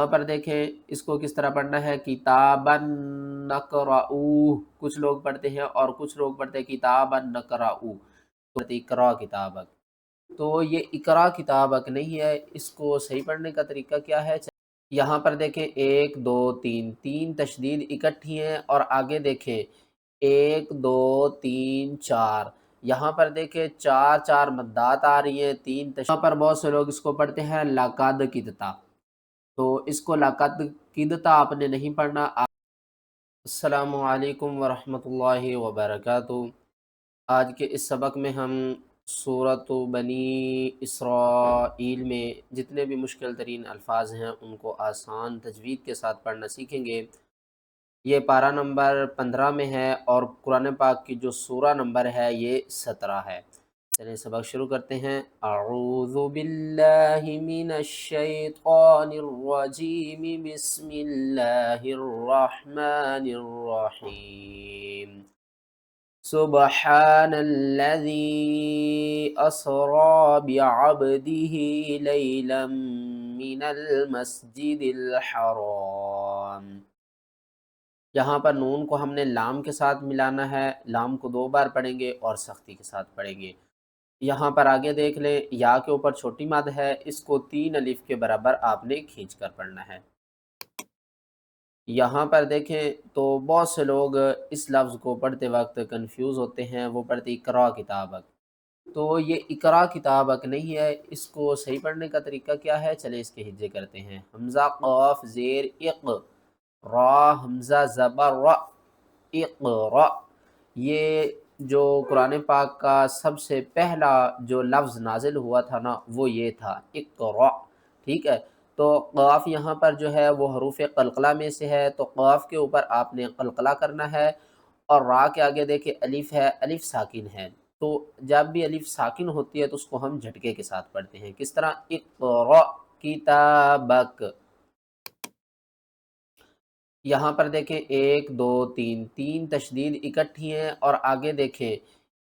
यहाँ पर देखें इसको किस तरह पढ़ना है, किताबन नक़रऊ। कुछ लोग पढ़ते हैं और कुछ लोग पढ़ते हैं किताबन नक़रऊ, तो इक़रा किताबक। तो ये इक़रा किताबक नहीं है, इसको सही पढ़ने का तरीका क्या है? यहाँ पर देखें 1 2 3 3 तशदीद इकट्ठी हैं और आगे देखें 1 2 3 4। यहाँ पर देखें 4 4 मद्दात आ रही हैं, 3 यहाँ पर बहुत से लोग इसको पढ़ते हैं लक़द किदता, तो इसको लक़द किदता आपने नहीं पढ़ना। अस्सलामु अलैकुम वरहमतुल्लाहि वबरकातुहू। आज के इस सबक में हम सूरत बनी इसराईल में जितने भी मुश्किल तरीन अल्फाज हैं उनको आसान तजवीद के साथ पढ़ना सीखेंगे। ये पारा नंबर 15 में है और कुरान पाक की जो सूरा नंबर है ये 17 है। चलिए सबक शुरू करते हैं। अऊज़ु बिल्लाहि मिनश शैतानिर रजीम, बिस्मिल्लाहिर रहमानिर रहीम। सुब्हानल्लज़ी अस्रा बिअब्दिही लैलन मिनल मस्जिदिल हराम। यहाँ पर नून को हमने लाम के साथ मिलाना है, लाम को 2 बार पढ़ेंगे और सख्ती के साथ पढ़ेंगे। यहाँ पर आगे देख लें, या के ऊपर छोटी मद है, इसको 3 अलिफ के बराबर आपने खींच कर पढ़ना है। यहाँ पर देखें तो बहुत से लोग इस लफ्ज़ को पढ़ते वक्त कंफ्यूज होते हैं, वो पढ़ते इक़रा किताबक। तो ये इक़रा किताबक नहीं है, इसको सही पढ़ने का तरीका क्या है? चले इसके हिज्जे करते हैं। हमज़ा क़ाफ़ ज़ेर इक़, रा हमज़ा ज़बर र, इक़रा। ये जो कुरान पाक का सबसे पहला जो लफ्ज़ नाज़िल हुआ था ना, वो ये था इक़रा, ठीक है। तो क़ाफ़ यहाँ पर जो है वो हरूफ़ क़लक़ला में से है, तो क़ाफ़ के ऊपर आपने क़लक़ला करना है और रा के आगे देखिए अलिफ़ है, अलिफ़ साकिन है। तो जब भी अलिफ़ साकिन होती है तो उसको हम झटके के साथ पढ़ते हैं। किस तरह? इक़रा किताबक। यहाँ पर देखें 1 2 3 3 तशदीद इकट्ठी हैं और आगे देखें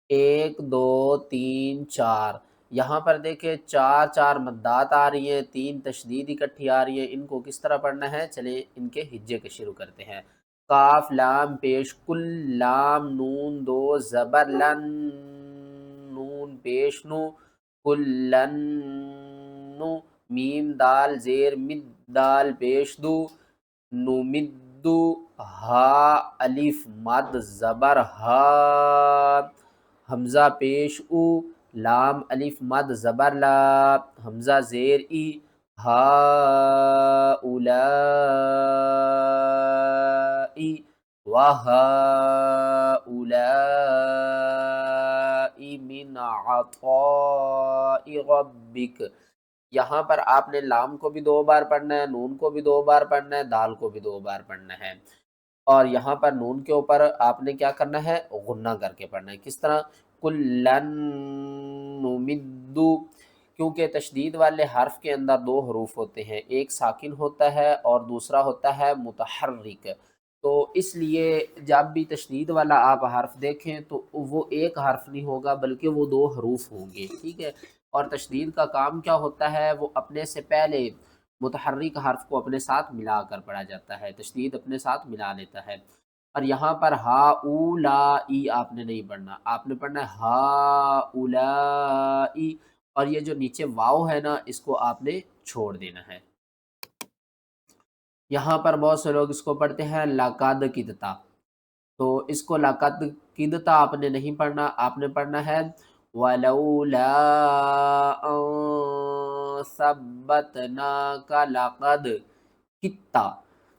1 2 3 4। यहाँ पर देखें 4 4 मद्दात आ रही हैं, 3 तशदीद इकट्ठी आ रही हैं। इनको किस तरह पढ़ना है? चलें इनके हिज्जे के शुरू करते हैं। काफ लाम पेश कुल, लाम नून 2 ज़बर लन, नून पेश नु, कुल्लन नु, मीम दाल ज़ेर मिद दाल पेश दू, नुमिद्दु, हा अलिफ मद ज़बर हा, हमज़ा पेश उ, लाम अलिफ मद ज़बर ला, हमज़ा ज़ेर ई, हा उलाई व हा उलाई मिन अताइ रब्बिक। यहाँ पर आपने लाम को भी 2 बार पढ़ना है, नून को भी 2 बार पढ़ना है, दाल को भी 2 बार पढ़ना है। और यहाँ पर नून के ऊपर आपने क्या करना है? गुन्ना करके पढ़ना है। किस तरह? कुल्लन नुमिद्दु। क्योंकि तशदीद वाले हर्फ के अंदर 2 हरूफ होते हैं, एक साकिन होता है और दूसरा होता है मुतहर्रिक। तो इसलिए जब भी तशदीद वाला आप हर्फ देखें तो वो एक हर्फ नहीं होगा बल्कि वो 2 हरूफ होंगे, ठीक है। और तशदीद का काम क्या होता है? वो अपने से पहले मुतहर्रिक हर्फ को अपने साथ मिला कर पढ़ा जाता है, तशदीद अपने साथ मिला लेता है। और यहाँ पर हा उ ला ई आपने नहीं पढ़ना, आपने पढ़ना है हा उला ई। और ये जो नीचे वाव है ना, इसको आपने छोड़ देना है। यहाँ पर बहुत से लोग इसको पढ़ते हैं लक़द किदता, तो इसको लक़द किदता आपने नहीं पढ़ना, आपने पढ़ना है वलौला अन सब्बतनाका लक़द कित्ता।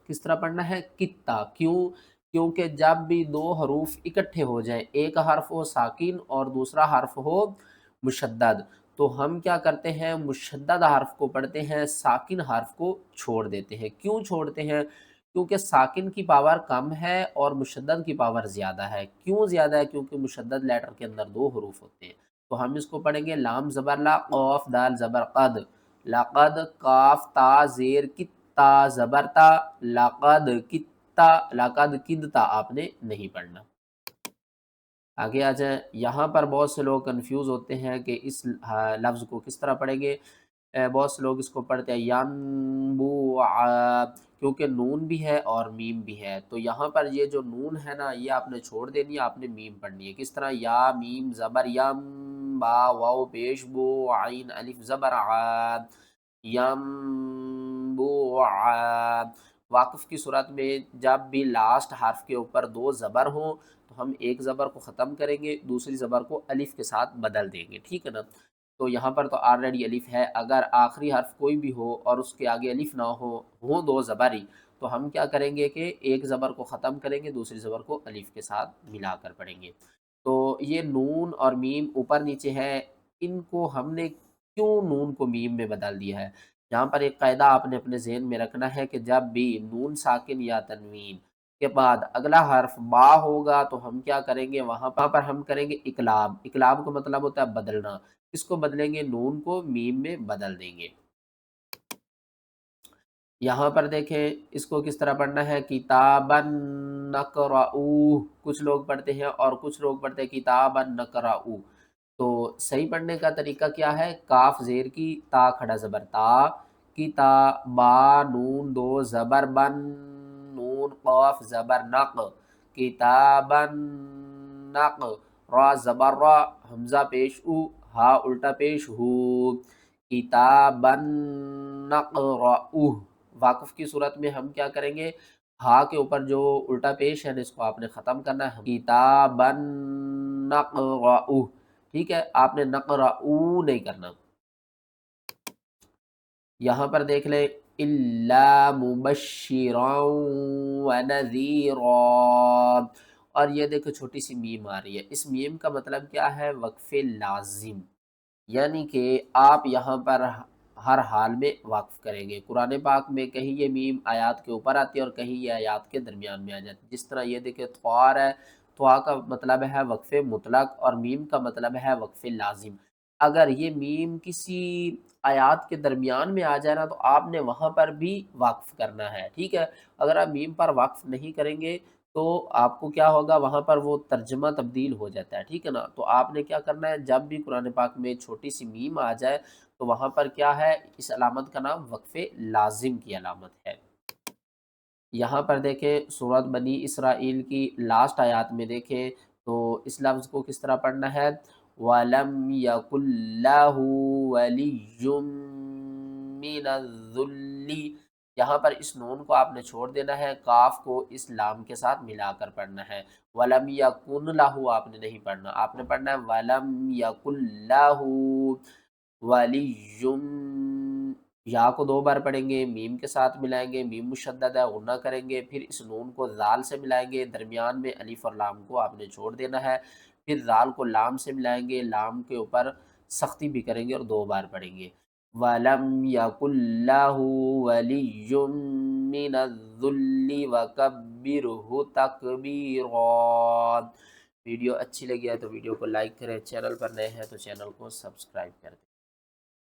किस तरह पढ़ना है? कित्ता। क्यों? क्योंकि जब भी 2 हरूफ इकट्ठे हो जाए, एक हर्फ हो साकिन और दूसरा हर्फ हो मुशद्दद, तो हम क्या करते हैं? मुशद्दद हर्फ को पढ़ते हैं, साकिन हर्फ को छोड़ देते हैं। क्यों छोड़ते हैं? क्योंकि साकिन की पावर कम है और मुशद्दद की पावर ज़्यादा है। क्यों ज़्यादा है? क्योंकि मुशद्दद लेटर के अंदर 2 हरूफ होते हैं। तो हम इसको पढ़ेंगे लाम ज़बर ला, क़ाफ़ दाल ज़बर क़द, लक़द काफ ता ज़ेर कित्ता ज़बर ता, लक़द कित्ता, लक़द किदता आपने नहीं पढ़ना। आगे आ जाएँ, यहाँ पर बहुत से लोग कन्फ्यूज़ होते हैं कि इस लफ्ज़ को किस तरह पढ़ेंगे। بہت سے لوگ اس کو پڑھتے ہیں ینبو، کیونکہ نون بھی ہے اور میم بھی ہے، تو یہاں پر یہ جو نون ہے نا یہ آپ نے چھوڑ دینی ہے، آپ نے میم پڑھنی ہے۔ کس طرح؟ یا میم زبر یم، با واو پیش بو، عین الف زبر ع، یم بو ع۔ واقف کی صورت میں جب بھی لاسٹ حرف کے اوپر دو زبر ہوں تو ہم ایک زبر کو ختم کریں گے، دوسری زبر کو الف کے ساتھ بدل دیں گے، ٹھیک ہے نا؟ تو یہاں پر تو آلریڈی الف ہے، اگر آخری حرف کوئی بھی ہو اور اس کے آگے الف نہ ہو دو زبر ہی، تو ہم کیا کریں گے کہ ایک زبر کو ختم کریں گے، دوسری زبر کو الف کے ساتھ ملا کر پڑھیں گے۔ تو یہ نون اور میم اوپر نیچے ہے، ان کو ہم نے کیوں نون کو میم میں بدل دیا ہے؟ یہاں پر ایک قاعدہ آپ نے اپنے ذہن میں رکھنا ہے کہ جب بھی نون ساکن یا تنوین کے بعد اگلا حرف با ہوگا تو ہم کیا کریں گے؟ وہاں پر ہم کریں گے اقلاب۔ اقلاب کا مطلب ہوتا ہے بدلنا۔ اس کو بدلیں گے؟ نون کو میم میں بدل دیں گے۔ یہاں پر دیکھیں اس کو کس طرح پڑھنا ہے، کتابن نقرؤہ، کچھ لوگ پڑھتے ہیں اور کچھ لوگ پڑھتے ہیں کتابن نقرؤہ۔ تو صحیح پڑھنے کا طریقہ کیا ہے؟ کاف زیر کی، تا کھڑا زبر تا کی، تا با نون دو زبر بن، نون قاف زبر نق، کتابن نق، را زبر را، حمزہ پیش او، ہا الٹا پیش ہو، کتابن نقرؤہ۔ واقف کی صورت میں ہم کیا کریں گے؟ ہا کے اوپر جو الٹا پیش ہے نا اس کو آپ نے ختم کرنا ہے، کتابن نقرؤہ، ٹھیک ہے؟ آپ نے نقرؤ نہیں کرنا۔ یہاں پر دیکھ لیں الا مبشرا ونذیرا، اور یہ دیکھو چھوٹی سی میم آ رہی ہے، اس میم کا مطلب کیا ہے؟ وقف لازم، یعنی کہ آپ یہاں پر ہر حال میں وقف کریں گے۔ قرآن پاک میں کہیں یہ میم آیات کے اوپر آتی ہے اور کہیں یہ آیات کے درمیان میں آ جاتی ہے۔ جس طرح یہ دیکھیں طوار ہے، طوا کا مطلب ہے وقف مطلق اور میم کا مطلب ہے وقف لازم۔ اگر یہ میم کسی آیات کے درمیان میں آ جائے نا تو آپ نے وہاں پر بھی وقف کرنا ہے، ٹھیک ہے؟ اگر آپ میم پر وقف نہیں کریں گے تو آپ کو کیا ہوگا؟ وہاں پر وہ ترجمہ تبدیل ہو جاتا ہے، ٹھیک ہے نا؟ تو آپ نے کیا کرنا ہے؟ جب بھی قرآن پاک میں چھوٹی سی میم آ جائے تو وہاں پر کیا ہے؟ اس علامت کا نام وقف لازم کی علامت ہے۔ یہاں پر دیکھیں سورۃ بنی اسرائیل کی لاسٹ آیات میں دیکھیں تو اس لفظ کو کس طرح پڑھنا ہے؟ وَلَمْ يَكُنْ لَهُ وَلِيٌّ مِّنَ الذُّلِّ، یہاں پر اس نون کو آپ نے چھوڑ دینا ہے، کاف کو اس لام کے ساتھ ملا کر پڑھنا ہے۔ وَلَمْ يَكُنْ لَهُ آپ نے نہیں پڑھنا، آپ نے پڑھنا ہے وَلَمْ يَكُنْ لَهُ وَلِيٌّ، یا کو دو بار پڑھیں گے، میم کے ساتھ ملائیں گے، میم مشدد ہے غنہ کریں گے، پھر اس نون کو زال سے ملائیں گے، درمیان میں الف اور لام کو آپ نے چھوڑ دینا ہے، پھر زال کو لام سے ملائیں گے، لام کے اوپر سختی بھی کریں گے اور دو بار پڑھیں گے۔ وَلَمْ يَكُنْ لَهُ وَلِيٌّ مِّنَ الذُّلِّ وَكَبِّرْهُ تَكْبِيرًا۔ ویڈیو اچھی لگی ہے تو ویڈیو کو لائک کریں، چینل پر نئے ہیں تو چینل کو سبسکرائب کریں۔